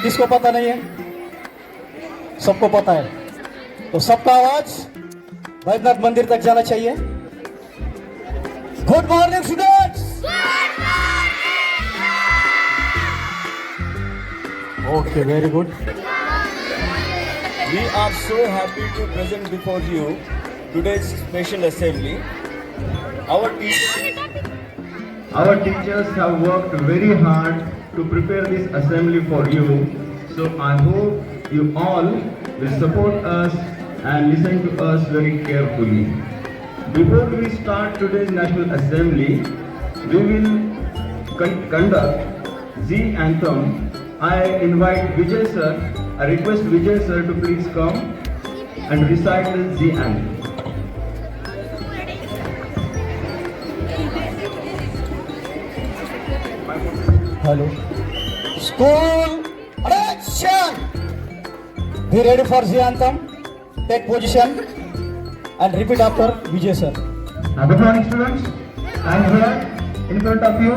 किसको पता नहीं है? सबको पता है। तो सबका आवाज बैद्यनाथ मंदिर तक जाना चाहिए। Good morning students. Okay, very good. We are so happy to present before you today's special assembly. Our teachers have worked very hard to prepare this assembly for you. So I hope you all will support us and listen to us very carefully. Before we start today's National Assembly, we will conduct Z anthem. I invite Vijay sir. I request Vijay sir to please come and recite the Z anthem. Hello. School, attention! Be ready for the anthem. Take position and repeat after Vijay sir. Good morning, students. I am here in front of you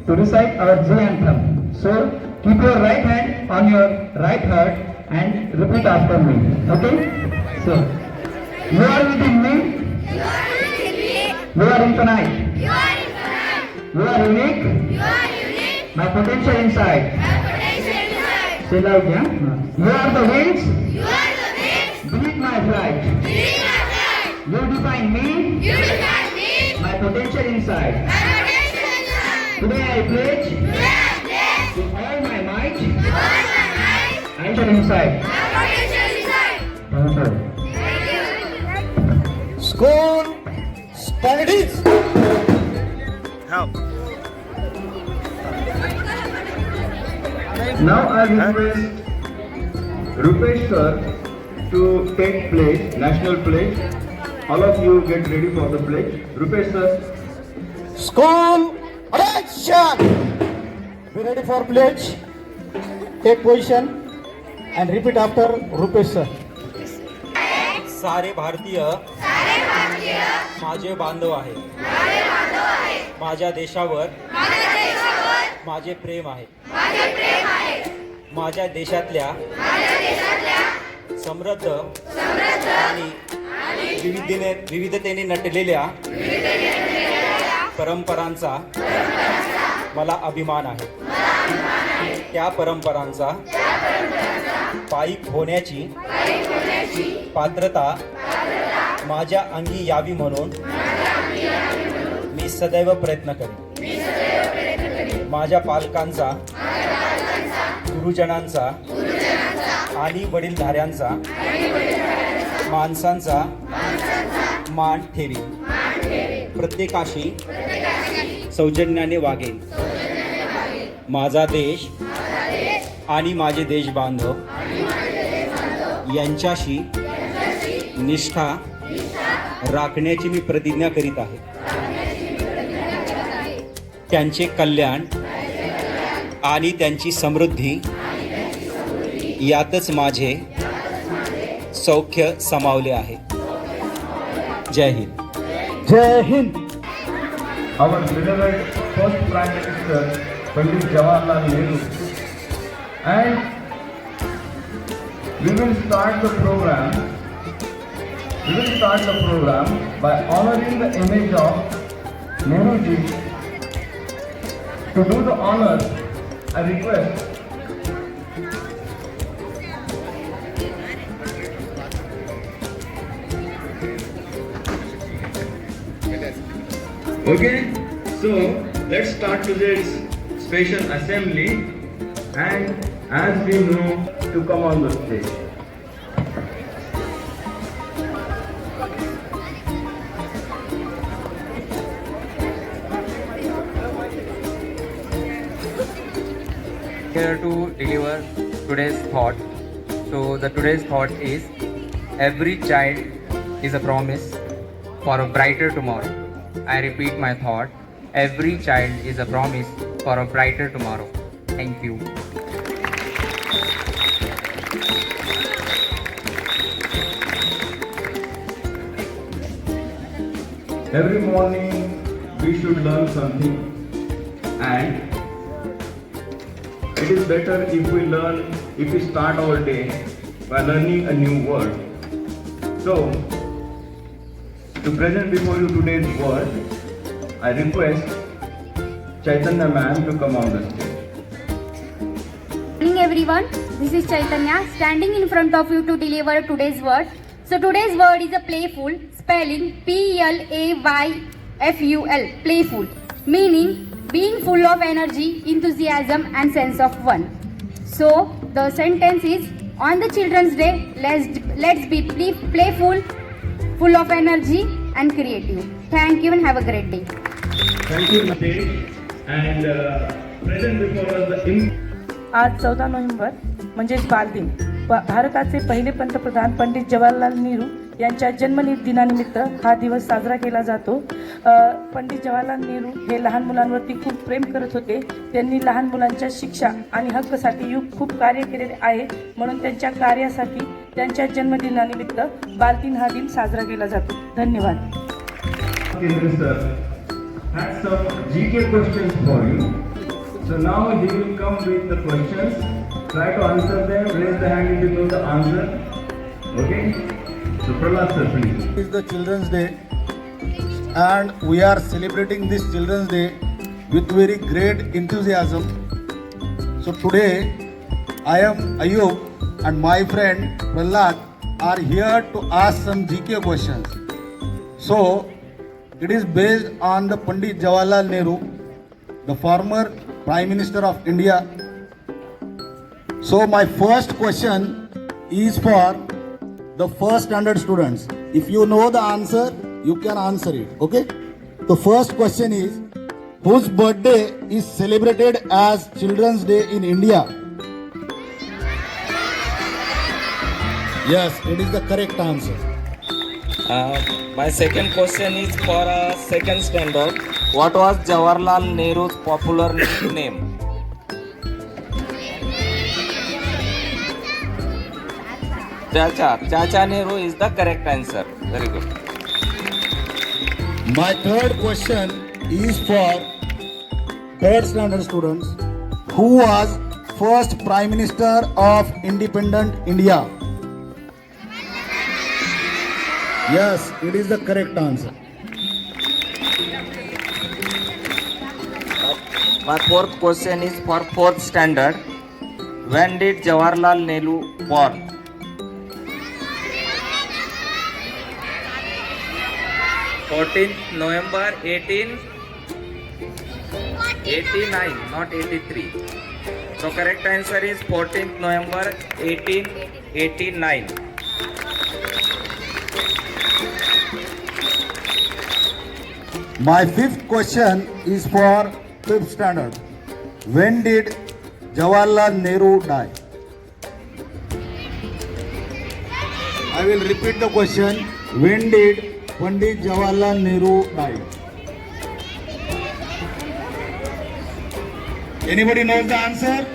to recite our Z anthem. So, keep your right hand on your right heart and repeat after me. Okay? So, you are within me. You are infinite. You are unique. My potential inside. Say loud, yeah? You are the wings. Beneath my flight. You define me. My potential inside. Today I pledge. With all my might. Enter inside. School, studies. Now I request Rupesh sir to take pledge, national pledge. All of you get ready for the pledge. Rupesh sir. School, attention! Be ready for pledge. Take position and repeat after Rupesh sir. सारे भारतीय माझे बांधव आहे. माझ्या देशावर माझे प्रेम आहे. माझ्या देशातल्या समृद्ध आणि विविधतेने नटलेल्या परंपरांचा मला अभिमान आहे. त्या परंपरांचा पायी होण्याची पात्रता माझ्या अंगी यावी म्हणून मी सदैव प्रयत्न करेन. माझ्या पालकांचा, गुरुजनांचा आणि वडीलधाऱ्यांचा माणसांचा मान ठेवी. प्रत्येकाशी सौजन्याने वागेन. माझा देश आणि माझे देशबांधव यांच्याशी निष्ठा राखण्याची मी प्रतिज्ञा करीत आहे. त्यांचे कल्याण आणि त्यांची समृद्धी यातच माझे सौख्य समावले आहे. जय हिंद. जय Hind. Our beloved first Prime Minister Pandit Jawaharlal Nehru, and we will start the program. By honoring the image of Nehru ji. To do the honor, I request Okay, so let's start today's special assembly, and as we know to come on the stage. Here to deliver today's thought. So the today's thought is, every child is a promise for a brighter tomorrow. I repeat my thought, every child is a promise for a brighter tomorrow. Thank you. Every morning we should learn something, and it is better if we start our day by learning a new word. So, to present before you today's word, I request Chaitanya ma'am to come on the stage. Good evening everyone, this is Chaitanya standing in front of you to deliver today's word. So today's word is a playful, spelling P-L-A-Y-F-U-L, playful, meaning being full of energy, enthusiasm and sense of fun. So the sentence is, on the Children's Day, let's be playful, full of energy and creative. Thank you and have a great day. Thank you, Nitesh. And present before us the आज 14 November म्हणजेच बालदिन. भारताचे पहिले पंतप्रधान पंडित जवाहरलाल नेहरू यांच्या जन्मदिनानिमित्त हा दिवस साजरा केला जातो. पंडित जवाहरलाल नेहरू हे लहान मुलांवरती खूप प्रेम करत होते. त्यांनी लहान मुलांच्या शिक्षा आणि हक्कासाठी खूप कार्य केलेले आहे. म्हणून त्यांच्या कार्यासाठी त्यांच्या जन्मदिनानिमित्त बालदिन हा दिन साजरा केला जातो. धन्यवाद. Kendra sir had some GK questions for you. So now he will come with the questions. Try to answer them. Raise the hand if you know the answer. Okay? So Prahlad sir, please. It is the Children's Day and we are celebrating this Children's Day with very great enthusiasm. So today I am Ayub and my friend Prahlad are here to ask some GK questions. So it is based on the Pandit Jawaharlal Nehru, the former Prime Minister of India. So my first question is for the first standard students. If you know the answer, you can answer it. Okay? The first question is, whose birthday is celebrated as Children's Day in India? Yes, it is the correct answer. My second question is for second standard. What was Jawaharlal Nehru's popular nickname? Chacha Nehru is the correct answer. Very good. My third question is for third standard students. Who was first Prime Minister of independent India? Yes, it is the correct answer. My fourth question is for fourth standard. When did Jawaharlal Nehru born? 14th November 1889, not 83. So correct answer is 14th November 1889. My fifth question is for fifth standard. When did Jawaharlal Nehru die? I will repeat the question. When did Pandit Jawaharlal Nehru die? Anybody knows the answer?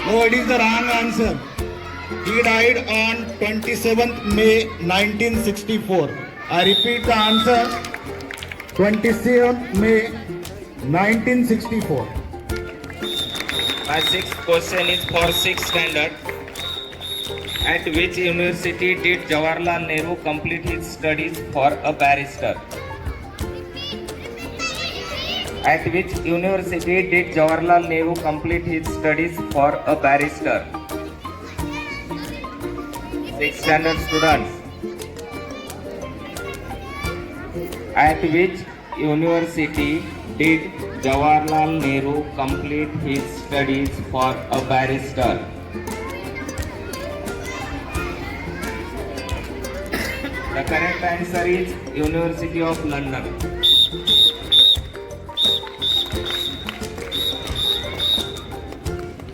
No, it is the wrong answer. He died on 27th May 1964. I repeat the answer. 27th May 1964. My sixth question is for sixth standard. At which university did Jawaharlal Nehru complete his studies for a barrister? At which university did Jawaharlal Nehru complete his studies for a barrister? Sixth standard students. At which university did Jawaharlal Nehru complete his studies for a barrister? The correct answer is University of London.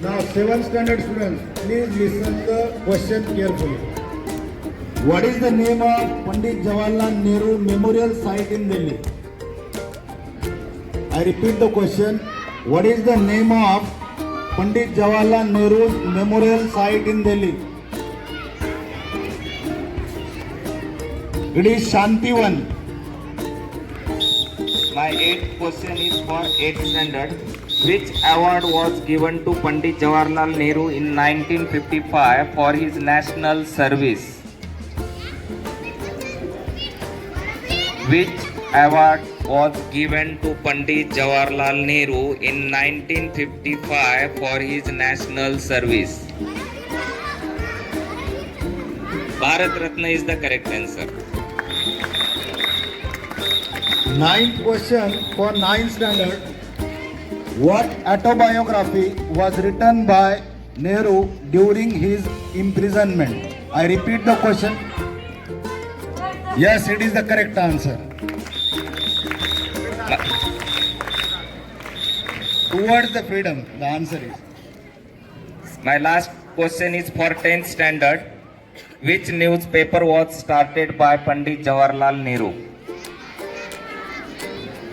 Now, 7th standard students, please listen the question carefully. What is the name of Pandit Jawaharlal Nehru Memorial Site in Delhi? I repeat the question. What is the name of Pandit Jawaharlal Nehru Memorial Site in Delhi? It is Shantivan. My eighth question is for 8th standard. Which award was given to Pandit Jawaharlal Nehru in 1955 for his national service? Which award was given to Pandit Jawaharlal Nehru in 1955 for his national service? Bharat Ratna is the correct answer. Ninth question for 9th standard. What autobiography was written by Nehru during his imprisonment? I repeat the question. Yes, it is the correct answer. Towards the freedom, the answer is. My last question is for 10th standard. Which newspaper was started by Pandit Jawaharlal Nehru?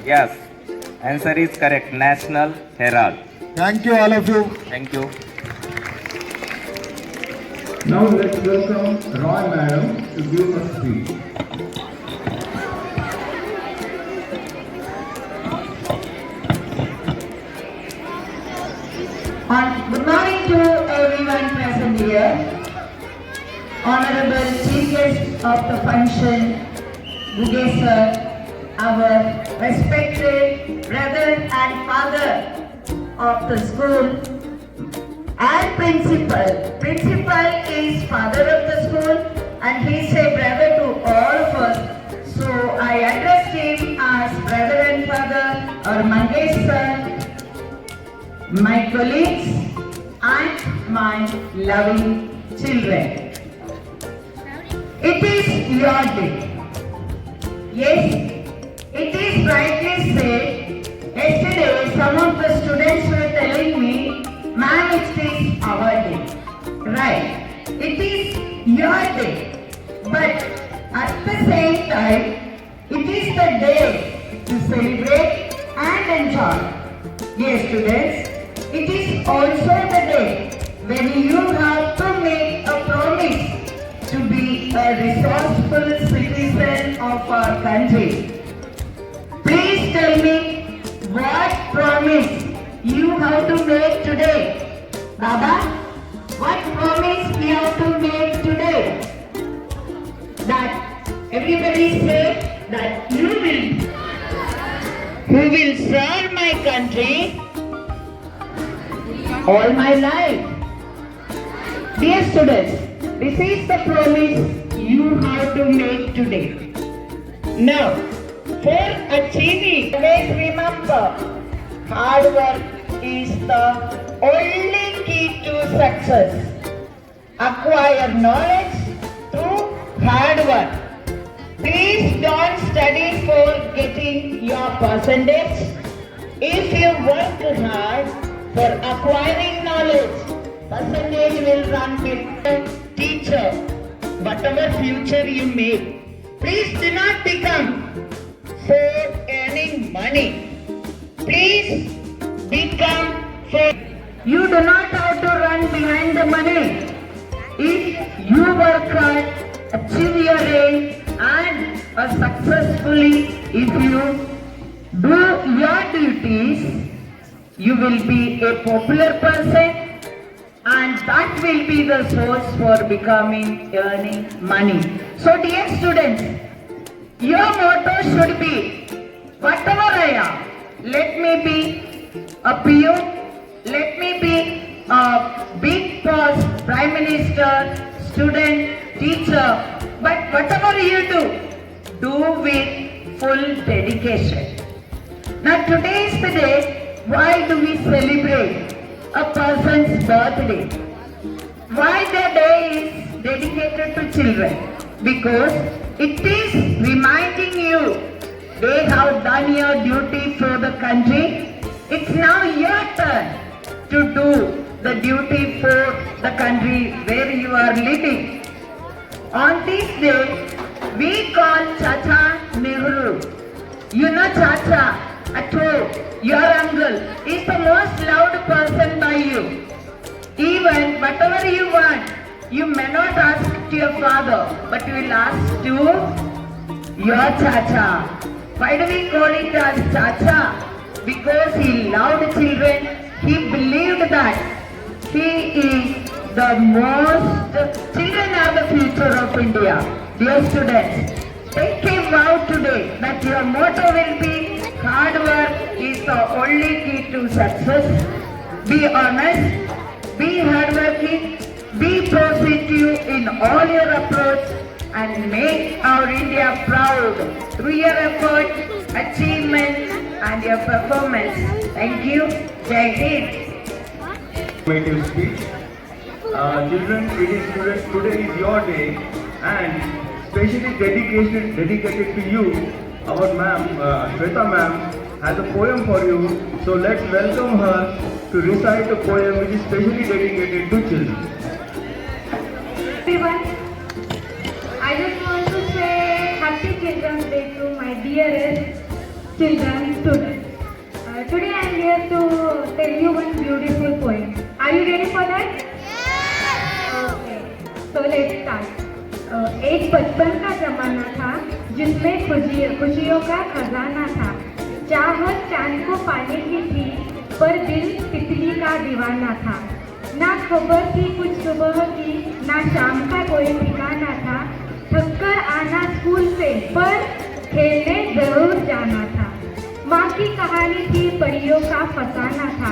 Yes, answer is correct. National Herald. Thank you, all of you. Thank you. Now let's welcome Roy Madam to give a speech. Good morning to everyone present here. Honorable Chief Guest of the function, Mukesh sir, our respected brother and father of the school, and principal. Principal is father of the school and he is a brother to all of us. So I address him as brother and father, or Mangesh sir, my colleagues and my loving children. It is your day. Yes, it is rightly said. Yesterday some of the students were telling me, ma'am, it is our day. Right, it is your day. But at the same time, it is the day to celebrate and enjoy. Yes, students, it is also the day when you have to make a promise to be a resourceful citizen of our country. Please tell me what promise you have to make today. Baba, what promise we have to make today? That everybody say that you will serve my country all my life. Dear students, this is the promise you have to make today. Now, for achieving, always remember, hard work is the only key to success. Acquire knowledge through hard work. Please don't study for getting your percentage. If you work hard for acquiring knowledge, percentage will run with the teacher. Whatever future you make, please do not become for earning money. Please become for. You do not have to run behind the money. If you work hard, achieve your aim, and successfully, if you do your duties, you will be a popular person. And that will be the source for becoming, earning money. So dear students, your motto should be, whatever I am, let me be a PO, let me be a big boss, prime minister, student, teacher, but whatever you do with full dedication. Now today is the day, why do we celebrate a person's birthday? Why the day is dedicated to children? Because it is reminding you they have done your duty for the country. It's now your turn to do the duty for the country where you are living. On this day, we call Chacha Nehru. You know Chacha at home. Your uncle is the most loved person by you. Even whatever you want, you may not ask to your father, but you will ask to your Chacha. Why do we call it as Chacha? because he loved children. He believed that he is the most children are the future of India. Dear students, take a vow today that your motto will be hard work is the only key to success. Be honest, be hardworking, be positive in all your approach and make our India proud through your effort, achievements and your performance. Thank you. Jai Hind. Informative speech. Children, today is your day and specially dedicated to you. Our ma'am, Shweta ma'am, has a poem for you. So let's welcome her to recite a poem which is specially dedicated to children. Everyone, I just want to say Happy Children's Day to my dearest children students. Today I am here to tell you one beautiful poem. Are you ready for that? Okay. So let's start. एक बचपन का जमाना था जिसमें खुशियों का खजाना था। चाहत चांद को पाने की थी पर दिल तितली का दीवाना था। ना खबर थी कुछ सुबह की, ना शाम का कोई ठिकाना था। थककर आना स्कूल से पर खेलने जरूर जाना था। माँ की कहानी थी परियों का फसाना था।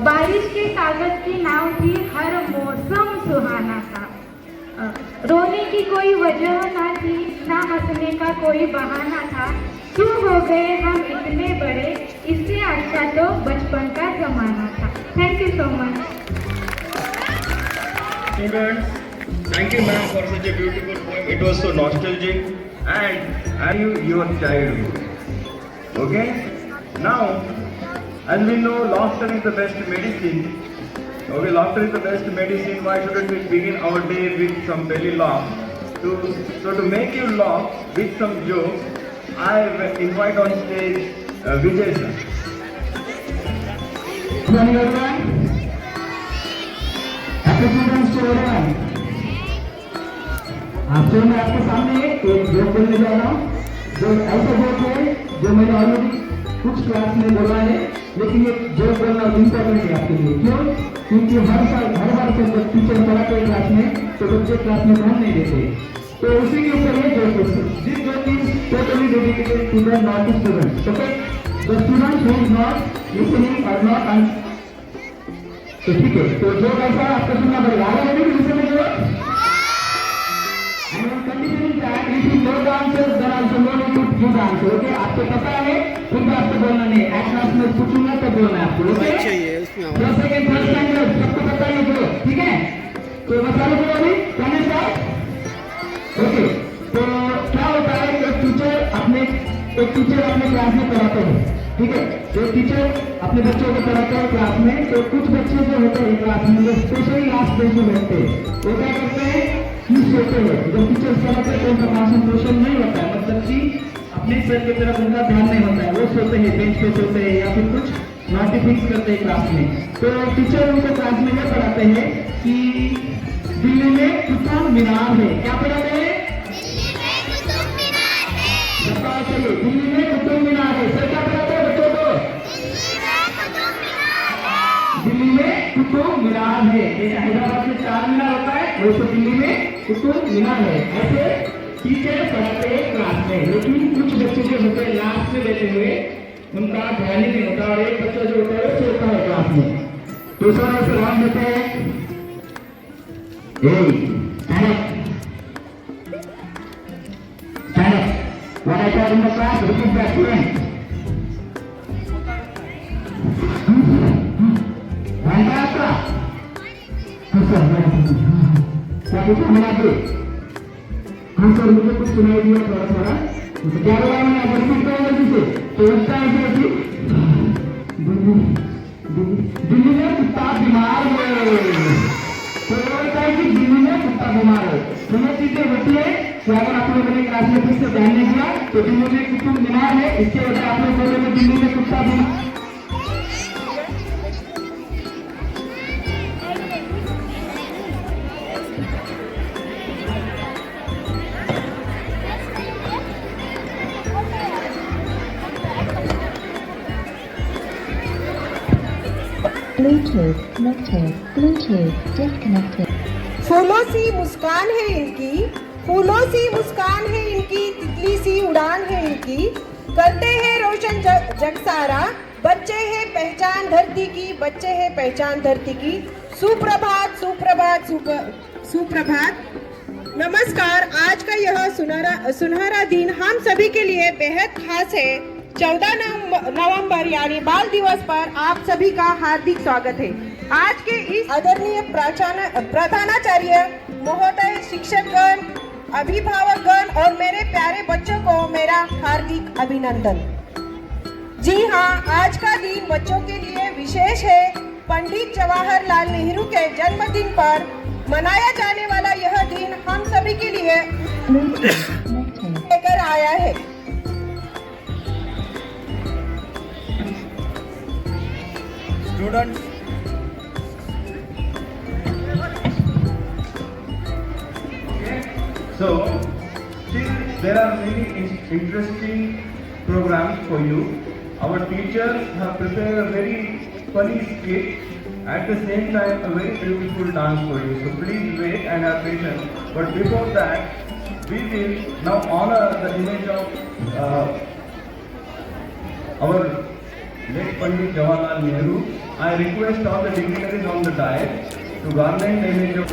बारिश के कागज की नाव थी, हर मौसम सुहाना था। रोने की कोई वजह ना थी, ना हंसने का कोई बहाना था। क्यों हो गए हम इतने बड़े, इससे अच्छा तो बचपन का जमाना था। Thank you so much. Students, thank you ma'am for such a beautiful poem. It was so nostalgic and I knew your childhood. Okay? Now, as we know, laughter is the best medicine. Okay, laughter is the best medicine. Why shouldn't we begin our day with some belly laugh? So to make you laugh with some jokes, I invite on stage Vijay sir. Good morning everyone. Happy Children's Day everyone. आपसे मैं आपके सामने एक joke बोलने जा रहा हूँ। जो ऐसा जोक है जो मैंने ऑलरेडी कुछ क्लास में बोला है, लेकिन ये जोक बोलना इम्पोर्टेंट है आपके लिए। क्यों? क्योंकि हर बार जब टीचर पढ़ाते हैं क्लास में तो बच्चे क्लास में ध्यान नहीं देते। तो उसी के ऊपर ये जोक है। This joke is totally dedicated to the naughty students. Okay, the student who is not listening और नॉट तो ठीक है। तो जोक ऐसा आपको सुनना पड़ेगा। आगे ready to listen joke? And on condition that if you know the answer, then also no need to give the answer. Okay? आपको पता है, फिर भी आपको बोलना नहीं। एक क्लास में पूछूंगा तो बोलना है आपको। ओके? 10 सेकंड फर्स्ट स्टैंडर्ड सबको पता है जो, ठीक है? तो बस चालू करो अभी। करने स्टार्ट। ओके। तो क्या होता है कि एक टीचर अपने क्लास में पढ़ाते हैं, ठीक है? एक टीचर अपने बच्चों को पढ़ाते हैं क्लास में। तो कुछ बच्चे जो होते हैं क्लास में, जो स्पेशली लास्ट बेंच में बैठते हैं, वो क्या करते हैं कि सोते हैं। जब टीचर पढ़ाते हैं तो उनका कंसंट्रेशन नहीं होता है, मतलब कि अपने सर की तरफ उनका ध्यान नहीं होता है। वो सोते हैं, बेंच पे सोते हैं या फिर कुछ नोटिस फिक्स करते हैं क्लास में। तो टीचर उनको क्लास में यह पढ़ाते हैं कि दिल्ली में कुतुब मीनार है। क्या पढ़ाते हैं? बताओ चलिए, दिल्ली में कुतुब मीनार है। सर क्या पढ़ाते हैं बच्चों को? दिल्ली में कुतुब मीनार है। हैदराबाद में 4 मीनार होता है, वो तो दिल्ली में कुतुब मीनार है। ऐसे टीचर पढ़ाते हैं क्लास में, लेकिन कुछ बच्चे जो होते हैं लास्ट में बैठे हुए, उनका ध्यान ही नहीं होता और एक बच्चा जो होता है वो सोता है क्लास में। तो सर ऐसे राम देते हैं, stand up. What I taught in the class, repeat back to him. क्या पूछा मैंने आपसे? हाँ सर, मुझे कुछ सुनाई दिया थोड़ा। क्या बोला मैंने? आप रिपीट करो जल्दी से। तो उसका ऐसे कि दिल्ली में कुत्ता बीमार है। तो वो होता है कि दिल्ली में कुत्ता बीमार है। तो ये चीजें होती है कि अगर आप लोगों ने क्लास में फिर से ध्यान नहीं दिया तो दिल्ली में कुतुब मीनार है, इसके वजह आप लोग बोलोगे दिल्ली में कुत्ता बीमार। Bluetooth connected. Bluetooth disconnected. फूलों सी मुस्कान है इनकी, फूलों सी मुस्कान है इनकी, तितली सी उड़ान है इनकी, करते हैं रोशन जग सारा, बच्चे हैं पहचान धरती की, बच्चे हैं पहचान धरती की। सुप्रभात सुप्रभात सुप्रभात। नमस्कार। आज का यह सुनहरा दिन हम सभी के लिए बेहद खास है। 14 नवंबर यानी बाल दिवस पर आप सभी का हार्दिक स्वागत है। आज के इस आदरणीय प्रधानाचार्य महोदय, शिक्षकगण, अभिभावकगण और मेरे प्यारे बच्चों को मेरा हार्दिक अभिनंदन। जी हाँ, आज का दिन बच्चों के लिए विशेष है। पंडित जवाहरलाल नेहरू के जन्मदिन पर मनाया जाने वाला यह दिन हम सभी के लिए लेकर आया है। Students, So, still there are many interesting programs for you. Our teachers have prepared a very funny skit, at the same time a very beautiful dance for you. So please wait and have patience. But before that, we will now honor the image of our late Pandit Jawaharlal Nehru. I request all the dignitaries on the dais to garland the image of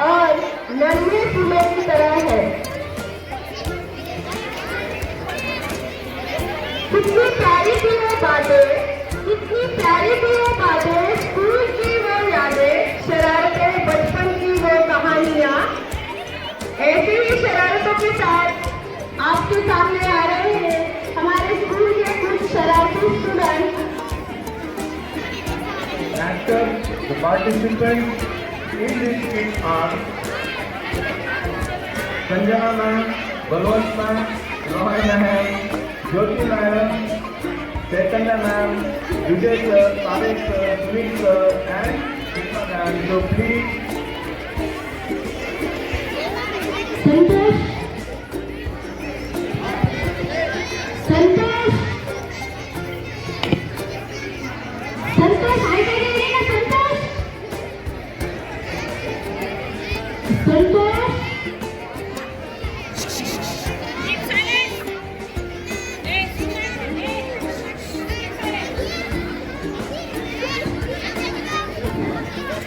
और नन्हे फूलों की तरह है। कितनी प्यारी थी वो बातें, कितनी प्यारी थी वो बातें, स्कूल की वो यादें, शरारतें, बचपन की वो कहानियाँ। ऐसी ही शरारतों के साथ आपके सामने आ रहे हैं हमारे स्कूल के कुछ शरारती student. actors, the participants in this skit are Sanjana ma'am, Balwant ma'am, Rohan ma'am, Jyoti ma'am, Chaitanya ma'am, Vijay sir, Paresh sir, Sumit sir, and Shilpa ma'am. So please Santosh, Santosh, Santosh हाय काय रे ना संतोष, संतोष,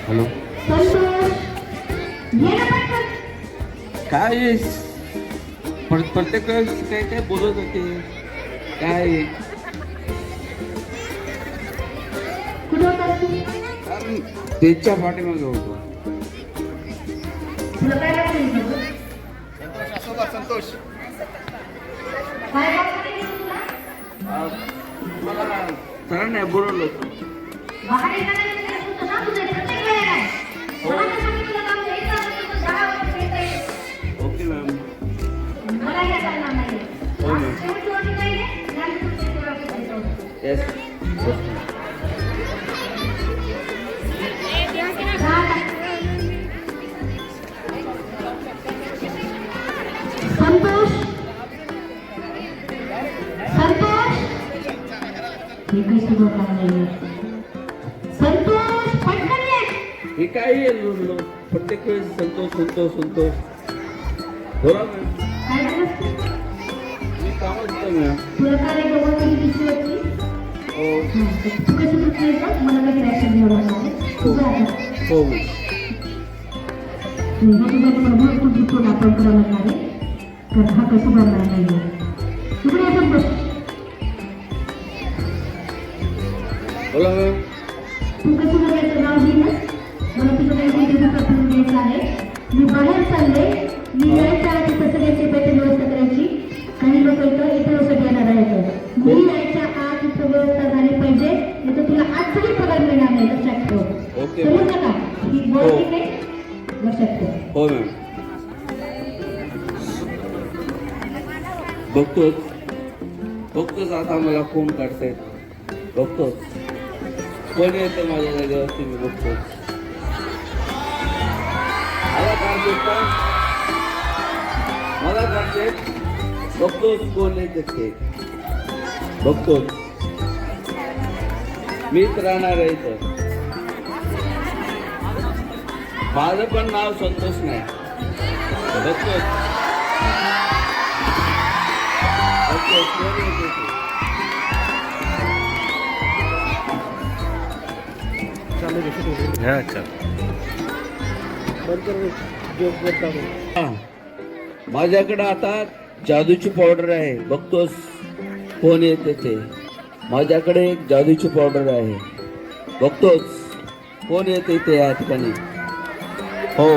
हॅलो संतोष, ये ना पटकन. काय प्रत्येक वेळेस काय काय बोलत होते काय कुठं होतास तू? त्याच्या पाठीमागे होतो तुला काय लागलं इथं? काय लागलं तुला? मला सरांनी बोलवलं होतं बाहेर येताना होतं ना तुझं प्रत्येक वेळेला आहे. मला तर सांगितलं काम द्यायचं असेल तर 10 वाजता येता येईल. ओके मॅम मला या चालणार नाही. हो मॅम शेवटची वाटी काय आहे? ज्ञान तुमच्या डोळ्यात दिसतं. येस संतोष, संतोष, हे काही सुद्धा काम नाही. संतोष पटकन ये. हे काय प्रत्येक वेळेस संतोष संतोष संतोष बोला मॅम. काय करत मी कामच होतो मॅम. तुला काय गवळणी दिसली होती हो तू कसं दुखलं मला काही ॲक्शन घ्यावं लागणार आहे तुझं आता हो ह्याच्यासाठी मला भरपूर दुःख आपण करावं लागणार आहे तर हा कसं भरणार नाही तुकडे आपण बस बोला मॅम. तू कसं बघायचं नाव घेणं मला तुझं काही करून द्यायचं आहे मी बाहेर चालले मी यायच्या आधी सगळ्यांची पैसे व्यवस्था करायची काही लोक इथं इथं येणार आहेत मी यायच्या आत इथं व्यवस्था झाली पाहिजे नाही तर तुला आजचाही पगार मिळणार नाही लक्षात ठेव ओके करू मॅम. नका ही बोलली नाही लक्षात ठेव हो मॅम. बघतोच बघतोच आता मला फोन काढतायत बघतोच कोण येतं माझ्या जागेवरती मी बघतोच. मला काढतेत का मला काढतेत बघतोच कोण येते ते बघतोच मीच राहणार आहे इथं. माझं पण नाव संतोष नाही बघतोच बघतोच कोण येते ते. माझ्याकडे आता जादूची पावडर आहे बघतोस कोण येते ते. माझ्याकडे एक जादूची पावडर आहे बघतोच कोण येते ते या ठिकाणी. हो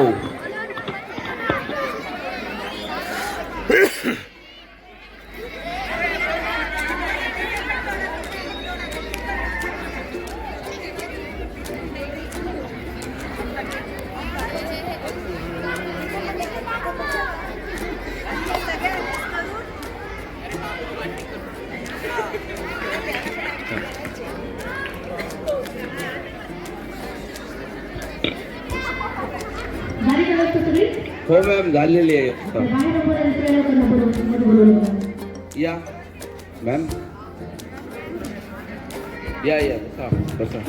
झाली का व्यवस्था सगळी हो मॅम झालेली आहे. बाहेर बोलायला सगळ्या लोकांना बोलवलं या मॅम या बसा बसा.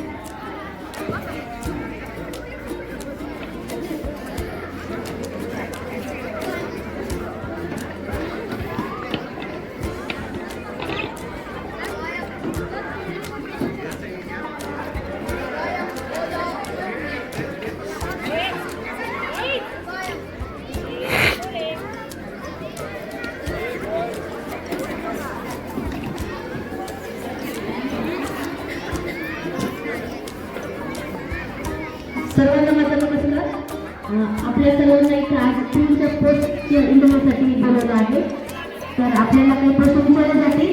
सर्वांना माझा नमस्कार. आपल्या सर्वांना इथे आज तुमच्या पोस्टच्या इंटरव्ह्यूसाठी बोलवलं आहे तर आपल्याला काही प्रश्न विचारण्यासाठी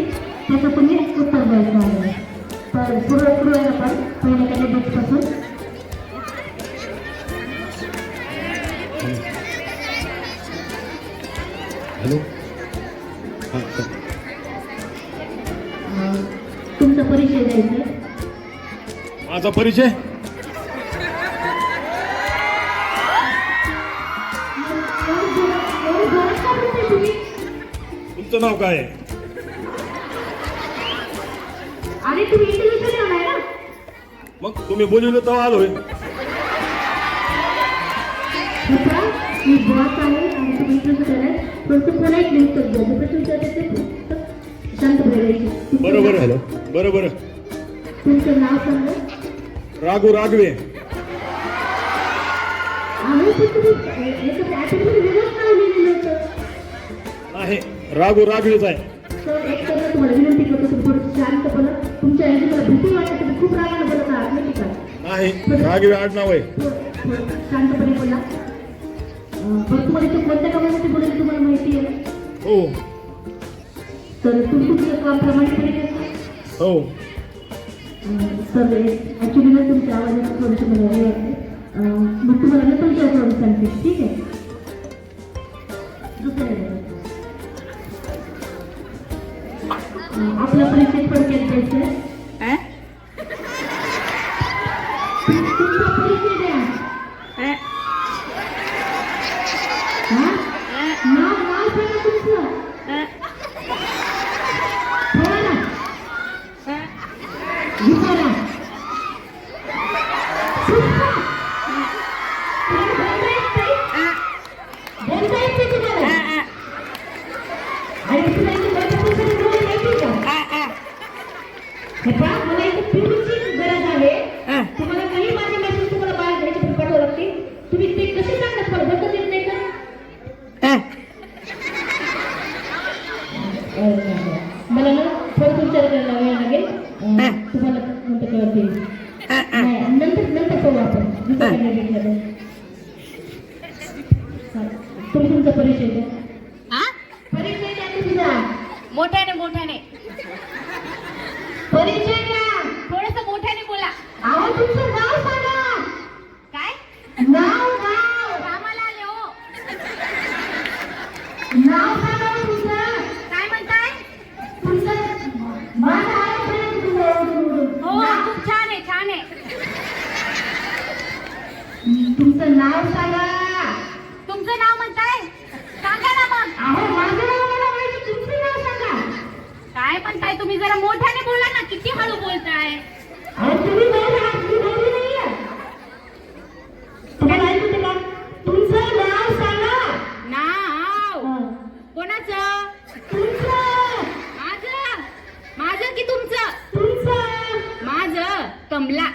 त्याचं तुम्ही उत्तर द्यायचं आहे. तर सुरुवात करूया आपण पहिल्या कॅन्डिडेटपासून. तुमचा परिचय द्यायचा आहे. माझा परिचय तुमचं नाव काय आहे? आणि तुम्ही इंटरव्ह्यू आलाय ना मग तुम्ही बोलवलं तेव्हा आलोय. मी बॉस आहे आणि तुम्ही इंटरव्ह्यू कराय पण तू पुन्हा एक लिस्ट द्या जे प्रश्न विचारायचे शांत बोलायचे. बरोबर बरोबर. तुमचं नाव सांगा. राघू राघवे. आम्ही पण तुम्ही याचं ॲटोमध्ये वेगळंच नाव लिहिलेलं होतं. नाही राघू राघवेच आहे. तर एक तर तुम्हाला विनंती करतो तुम्ही थोडं शांतपणा तुमच्या याची मला भीती वाटते तुम्ही खूप रागाने बोलत आहात नाही का. नाही राघवे आडनाव आहे. थोडं शांतपणे बोला. पण तुम्हाला इथे कोणत्या कामासाठी बोलायचं तुम्हाला माहिती आहे. हो तर तुम्ही तुमचं काम प्रमाणितपणे करता. हो सर ॲक्च्युली ना तुमच्या आवाजाचं थोडंसं मला हे वाटते. मग तुम्हाला मी तुमच्या याच्यावर सांगते ठीक आहे. दुसरं आपला परिचय थोडक्यात द्यायचा आहे. तुमचा परिचय द्या. नाव सांगा तुमचं. बोला ना. विचारा. तुम्ही तुमचा परिचय द्या. परिचय द्या तुमचा. मोठ्याने मोठ्याने परिचय द्या. थोडस मोठ्याने बोला. अहो तुमचं नाव सांगा. काय नाव कामाला आले हो. नाव सांगा तुमचं. काय म्हणताय? तुमचं माझं आहे तुमचं. हो खूप छान आहे छान आहे. तुमचं नाव सांगा. तुमचं नाव म्हणताय? सांगा ना मग. अहो माझं नाव मला माहिती, तुमचं नाव सांगा. काय म्हणताय तुम्ही? जरा मोठ्याने बोला ना. किती हळू बोलताय? अहो तुम्ही बोला, मी बोलली नाहीये. तुम्हाला ऐकू येते का? तुमचं नाव सांगा. नाव कोणाचं? तुमचं. माझं. माझं की तुमचं? तुमचं. माझं कमला.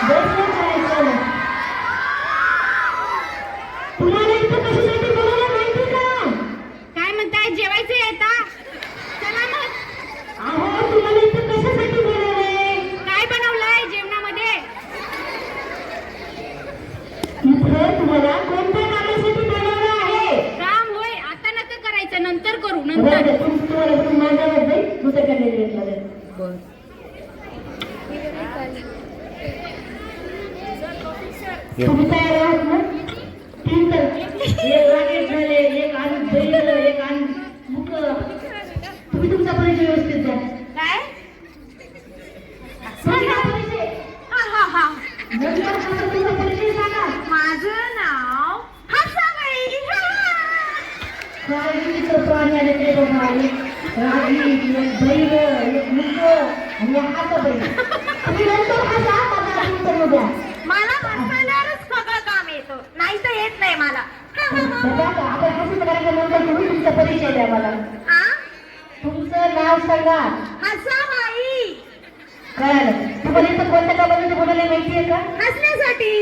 बसलं करायचं. तुम्हाला इथं कशासाठी बोलायला माहिती का? काय म्हणताय? जेवायचं येता? चला मग. अहो तुम्हाला इथं कशासाठी बोलायलंय? काय बनवलंय जेवणामध्ये? इथं तुम्हाला कोणत्या कामासाठी बोलावलं आहे? काम होय. आता नका करायचं. नंतर करू. बरं, नंतर. तुम्हाला माझ्यावर जाईल दुसऱ्या कॅन्डिडेटमध्ये. तुम्ही तयार आहात ना? तीन तर एक राकेश झाले, एक आनंद बैल, एक आनंद मुक. तुम्ही तुमचा परिचय व्यवस्थित द्या. काय? तुमचा परिचय. हा. नंतर तुमचा परिचय सांगा. माझं नाव हसाबाई. काय विचित्र प्राणी आले ते बघा. एक रागी, एक बैल, एक मुक आणि एक हाताबाई. तुम्ही नंतर हसा, माझा उत्तर द्या. मला हसण्यावरच सगळं काम येतं. नाही तर येत नाही मला. बघा का, आपण हसून करायचं नंतर तुम्ही तुमचा परिचय द्या मला. आ? तुमचं नाव सांगा. हसाबाई. कळालं. तुम्हाला इथं कोणत्या कामामध्ये बोलायला माहितीये का? हसण्यासाठी.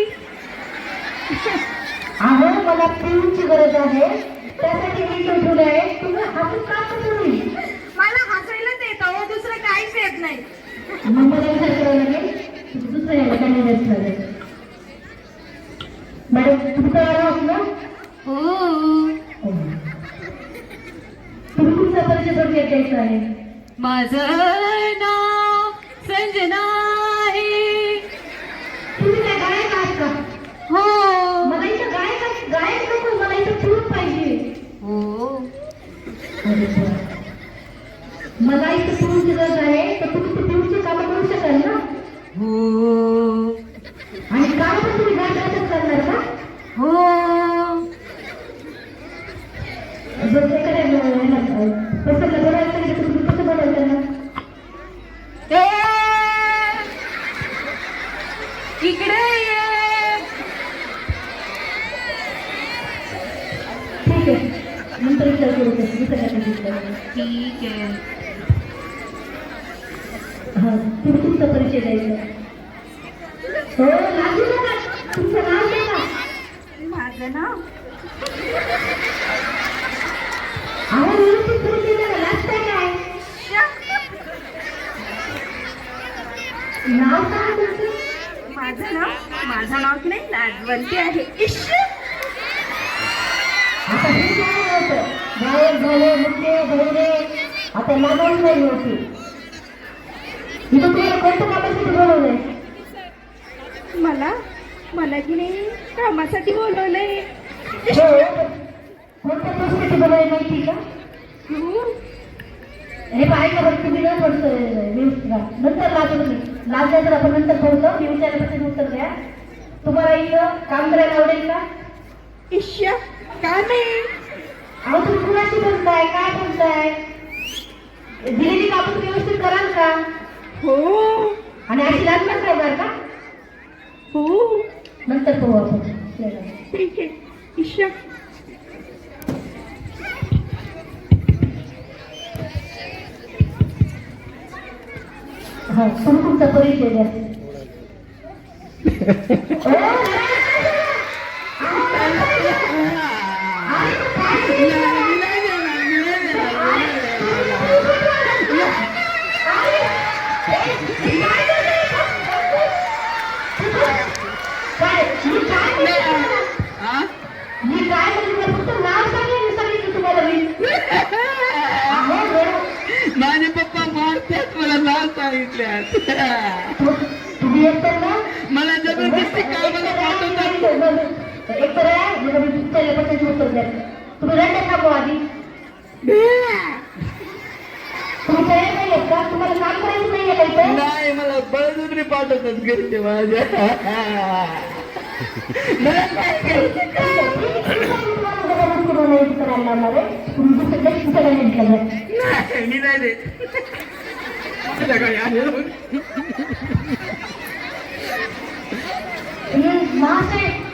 अहो मला पिऊची गरज आहे, त्यासाठी मी इथे ठेवलं आहे. तुम्ही हसून का तुम्ही? मला हसायलाच येतं हो. दुसरं काहीच येत नाही. मग मला विचार करावा लागेल. दुसरं यायला कॅन्डिडेट लागेल. मॅडम तुमचं नाव ना? हो. तुम्ही तुमचा परिचय थोडक्यात द्यायचा आहे. माझं नाव संजना आहे. तुम्ही काय गायक आहात का? हो. मला इथं गायक नको, मला इथं फ्लूट पाहिजे. हो. अरे वा. मला इथं फ्लूटची गरज आहे, तर तुम्ही ते फ्लूटची कामं करू शकाल ना? हो. आणि काम पण तुम्ही गायकातच करणार का? हो. जर एखाद्या पसंत बोलायला सांगितलं तुम्ही कसं बोलायचं ना? इकडे ये. ठीक आहे, नंतर विचार करू. दुसऱ्या कॅन्डिडेटला. ठीक आहे. हा, तुम्ही तुमचा परिचय द्यायचा. हो, लागू नका. तुमचं नाव सांगा. माझं नाव अहो व्यवस्थित परिचय द्या. लागतंय काय? नाव सांगा तुमचं. माझं नाव की नाही लाजवंती आहे. आता हे काय होतं? गायक झाले, मुख्य भरले, आता लागावून नाही होती. इथं तुम्हाला कोणत्या कामासाठी बोलवलंय? मला की नाही कामासाठी बोलवलंय. हो, कोणत्या गोष्टीसाठी बोलायला माहिती का? हे पाहायचं बरं, तुम्ही न व्यवस्थित राहा. नंतर लाजू नये. लाजल्याचं आपण नंतर बोलतो. मी विचारल्यापासून उत्तर द्या. तुम्हाला इथं काम करायला आवडेल का? काय नाही. अहो तुम्ही कुणाशी बोलताय, काय बोलताय? दिलेली कामं तुम्ही व्यवस्थित कराल का? हो. आणि अशी लागणार करणार का? हो. नंतर पाहू आपण. ठीक आहे. हा, तुम्ही तुमचा परिचय द्या. मी काय सांगितल्यात तुम्ही येतात ना मला जबरदस्ती कामाला पाठवतात. एक तर आहे, मला मी तुमच्या प्रश्नाची उत्तर द्या. तुम्ही रडले का भाऊ आधी? तुम्ही तयार नाही आहेत का? तुम्हाला काम करायचं नाहीये का इथं? नाही मला बळजबरी पाठवतात घरचे माझ्या. मला काय करायचं नाही, मी नाही देत. संध्याकाळी आलेलो.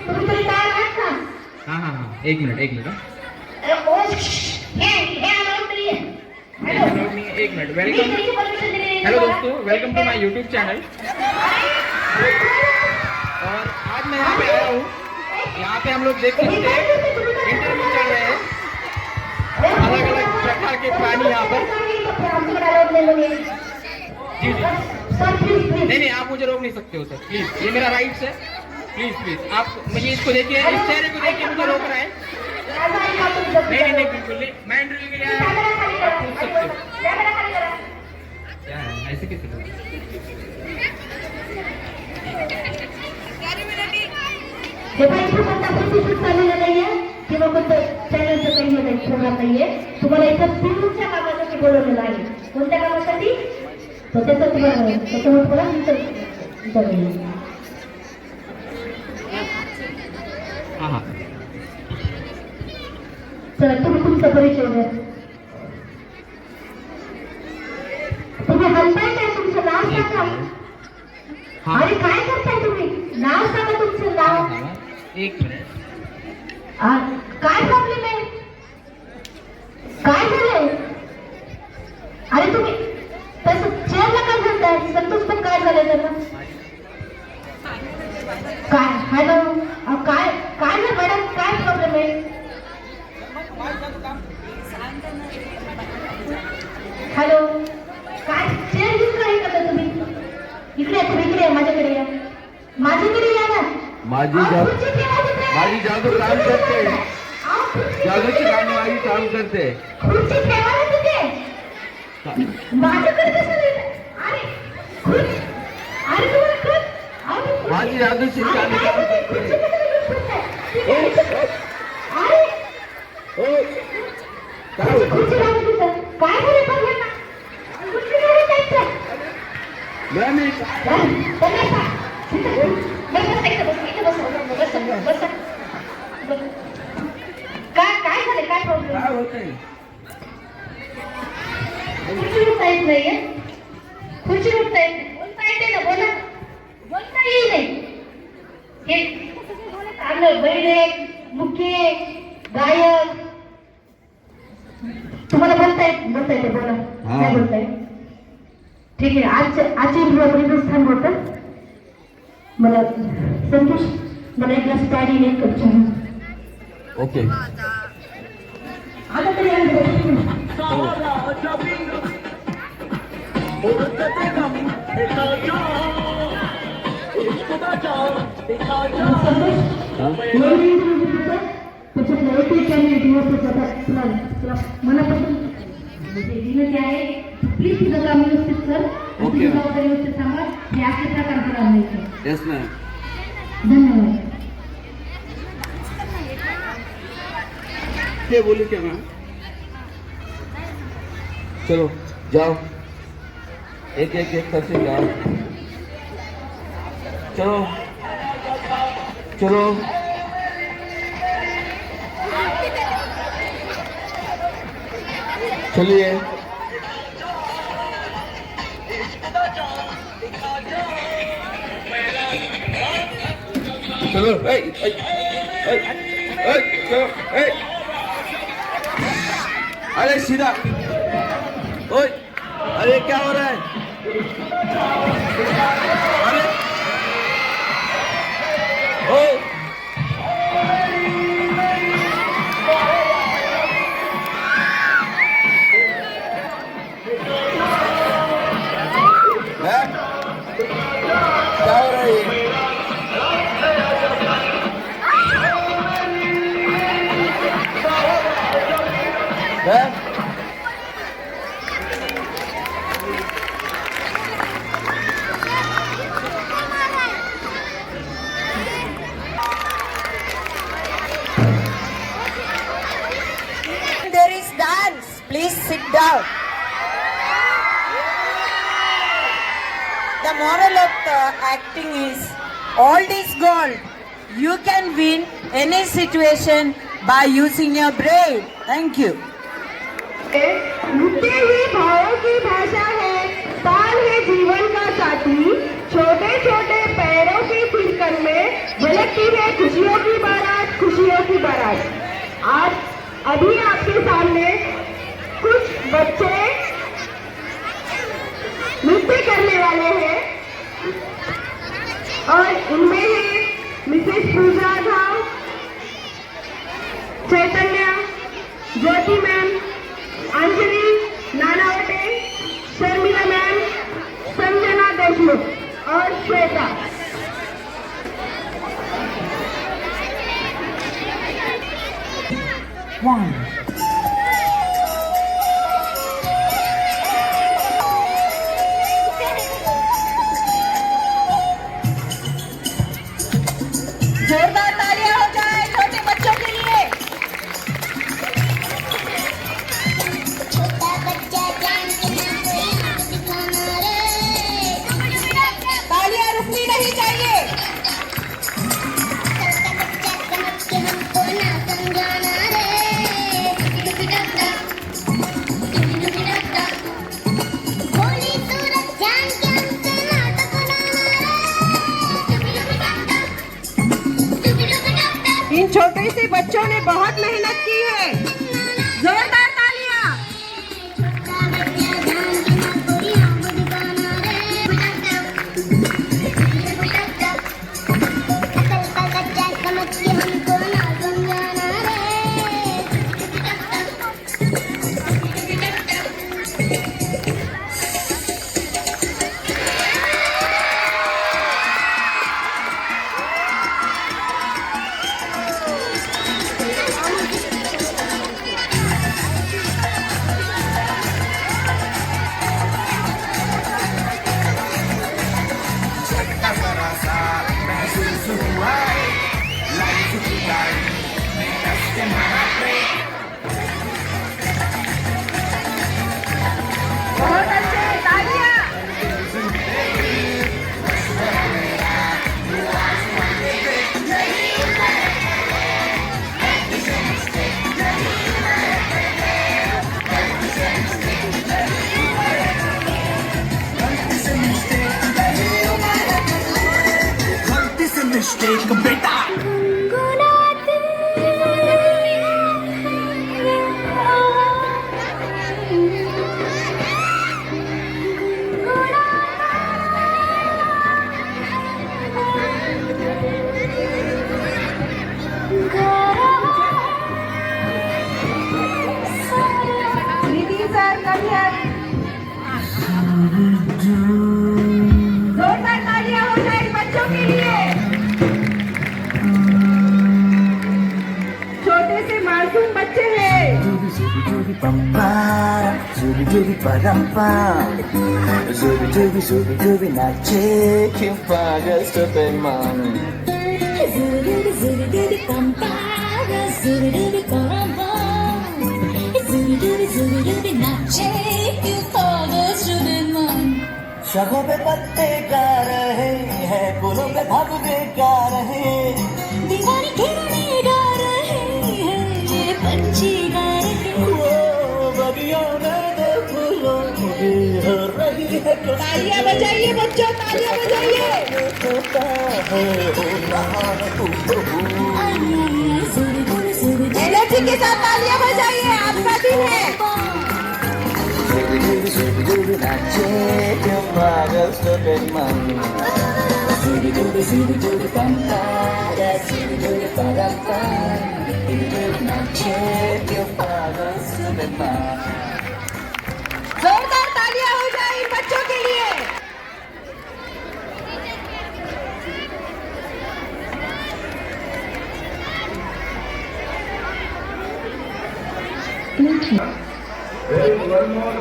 तुम्ही तरी तयार आहात का? हा एक मिनिट हॅलो मी एक मिनिट वेलकम. हेलो दोस्तों, welcome to my YouTube channel. और आज मैं यहाँ पे आया हूँ. यहाँ पे हम लोग देख सकते हैं इंटरव्यू चल रहे हैं. अलग अलग प्रकार के प्राणी यहाँ पर. जी नहीं आप मुझे रोक नहीं सकते हो सर, प्लीज. ये मेरा राइट्स है. प्लीज आप मुझे इसको देखिए, इस चेहरे को देखिए, मुझे रोक रहा है. नहीं बिल्कुल नहीं. मैं इंटरव्यू के लिए आया हूं. आप पूछ सकते हो. क्या है ऐसे कैसे करें? चाललेलं नाहीये किंवा कोणतं चॅनलचं काही नाही, प्रोग्राम नाहीये. तुम्हाला इथं फिल्मच्या कामासाठी बोलवलेलं आहे. कोणत्या कामासाठी? तो त्याचं तुम्हाला हाँ चला तुम्ही तुमचा परिचय द्या. तुम्ही हलताय काय? तुमचं नाव सांगा. अरे काय करताय तुम्ही? नाव सांगा तुमचं नाव. एक मिनिट. काय प्रॉब्लेम आहे? काय झालंय? अरे तुम्ही तसं चेअरला काय म्हणताय? संतोष पण काय झालंय त्यांना? काय हॅलो काय काय झालं मॅडम? काय प्रॉब्लेम आहे? हॅलो काय चेअर घेऊन काय करता तुम्ही? इकडे तुम्ही इकडे माझ्याकडे या. माझ्याकडे या ना. माझी जादू काम करते. जादूची गाणी माझी काम करते. खुर्ची ठेवा ना तिथे. माझ्याकडे कसं नाही? अरे खुर्ची. अरे तुम्हाला खुर्ची. माझी जादूची गाणी काम करते. खुर्ची लावली तिथं. काय झालं बघ ना. खुर्ची लावली त्यांचं. काय झालं? काय प्रॉब्लेम? काय होतंय? खुर्ची उठता येत नाहीये. खुर्ची उठता येत नाही. बोलता येते ना. बोला. बोलता येईल नाही. हे कान बैरे मुख्य गायक तुम्हाला बोलता येते. बोला. काय बोलताय? ठीक आहे. आजचे स्थान होतं. मला संतोष मला एक ग्लास पाणी एक कप चहा. ओके. आता तरी मनापासून विनंती आहे. प्लीज तुझं काम व्यवस्थित कर. ओके. जबाबदारी व्यवस्थित सांगा. हे असे प्रकार होणार नाही. Yes ma'am. धन्यवाद. क्या बोली क्या मैम? चलो जाओ, एक करके जाओ. चलो चलिए. चलो चलो. अरे सीधा. ओए अरे क्या हो रहा है? अरे ओ क्या हो रहा है? please sit down. The moral of the acting is, old is gold. You can win any situation by using your brain. Thank you. नृत्य ही भावों की भाषा है, ताल है जीवन का साथी। छोटे छोटे पैरों की थिरकन में झलकती है खुशियों की बारात, खुशियों की बारात। आज अभी आपके सामने कुछ बच्चे नृत्य करने वाले हैं और इनमें है मिसेस पूजा धाव, चैतन्य, ज्योति मैम, अंजलि नानावटे, शर्मिला मैम, संजना देशमुख और श्वेता। जोरदार तालियां हो जाए छोटे बच्चों के लिए। तालियां रुकनी नहीं चाहिए। इन छोटे से बच्चों ने बहुत मेहनत की है। जोरदार तालियां। बहुत अच्छे, तालियां। नितिन सर, कभी जोरदार तालियां हो जाए बच्चों के लिए। छोटे से मासूम बच्चे हैं। शगों पे पत्ते गा रहे हैं, फूलों पे भगवे गा रहे, दीवाने खिलने गा रहे हैं, ये पंछी गा रहे हैं। वो बगियों में दो फूलों की हो रही है। तालियां बजाइए बच्चों, तालियां बजाइए। एनर्जी के साथ तालियां बजाइए, आपका दिन है। जोरदार तालियां हो जाए इन बच्चों के लिए। There is one more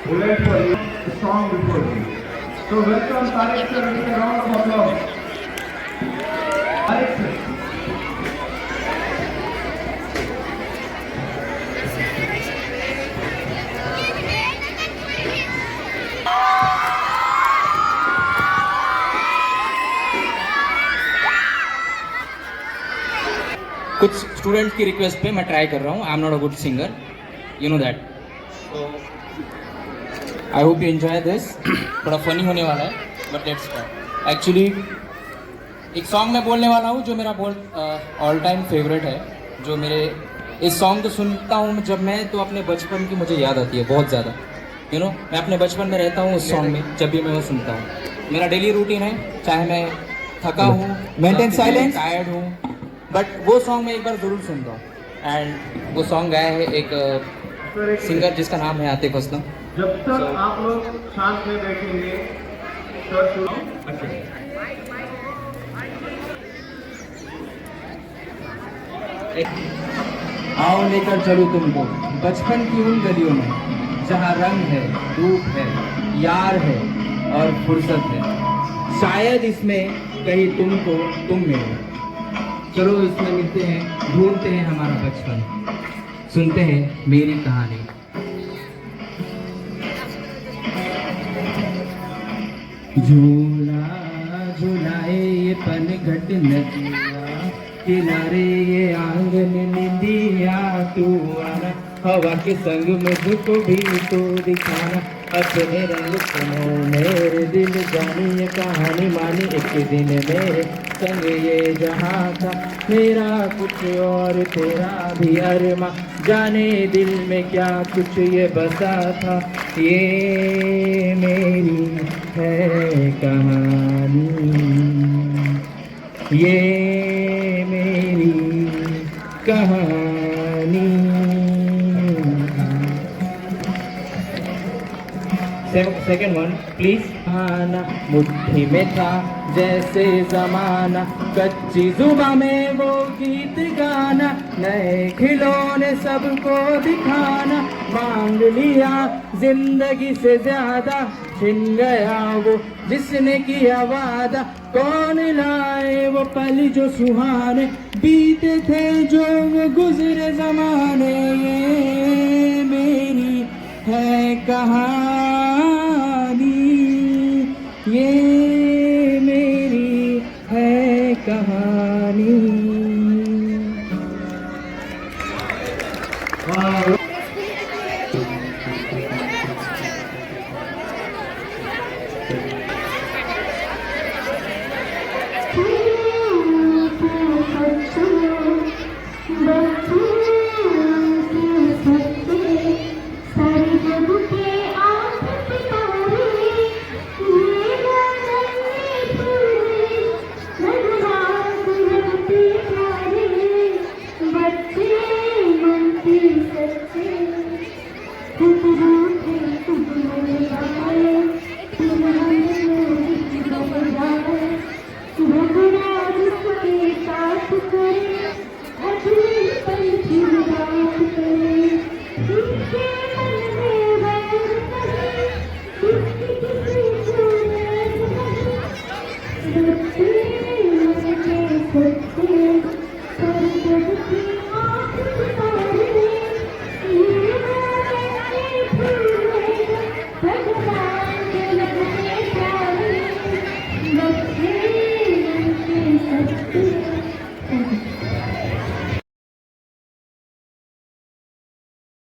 bullet for you, a song before you. So welcome Tariq sir with a round of applause. Tariq sir. कुछ स्टूडेंट की रिक्वेस्ट पे मैं ट्राई कर रहा हूँ. I am not a good singer, you know that. So I hope you enjoy this. थोड़ा funny होने वाला है, बट लेट्स स्टार्ट. एक्चुअली एक सॉन्ग मैं बोलने वाला हूँ जो मेरा ऑल टाइम फेवरेट है. जो मेरे इस सॉन्ग को सुनता हूँ जब मैं, तो अपने बचपन की मुझे याद आती है बहुत ज़्यादा. यू नो, मैं अपने बचपन में रहता हूँ उस सॉन्ग में जब भी मैं वो सुनता हूँ. मेरा डेली रूटीन है, चाहे मैं थका हूँ, Maintain silence. टायर्ड हूँ, बट वो सॉन्ग मैं एक बार ज़रूर सुनता हूँ. एंड वो सॉन्ग गाया है एक सिंगर जिसका नाम है आतिफ असलम. जब तक आप लोग शांत में बैठेंगे सर शुरू. आओ लेकर चलूं तुमको बचपन की उन गलियों में जहाँ रंग है, रूप है, यार है और फुर्सत है. शायद इसमें कहीं तुमको तुम मिलो. चलो इसमें मिलते हैं, ढूंढते हैं हमारा बचपन, सुनते हैं मेरी कहानी. झूला झूलाए ये पनघट नदिया, किनारे ये आंगन निंदिया, तू आना हवा के संग मुझको भी तो दिखाना. अपने रंग सुनो मेरे दिल जानी ये कहानी मानी. एक दिन मेरे संग ये जहाँ था, मेरा कुछ और तेरा भी अरमा. जाने दिल में क्या कुछ ये बसा था. ये मेरी है कहानी, ये मेरी कहानी. Second one please. आना मुट्ठी में था जैसे जमाना, कच्ची जुबां में वो गीत गाना, नए खिलौने सबको दिखाना. मांग लिया जिंदगी से ज्यादा, छिन गया वो जिसने किया वादा. कौन लाए वो पल जो सुहाने, बीते थे जो वो गुजरे जमाने. ये मेरी है कहानी, ये मेरी है कहानी.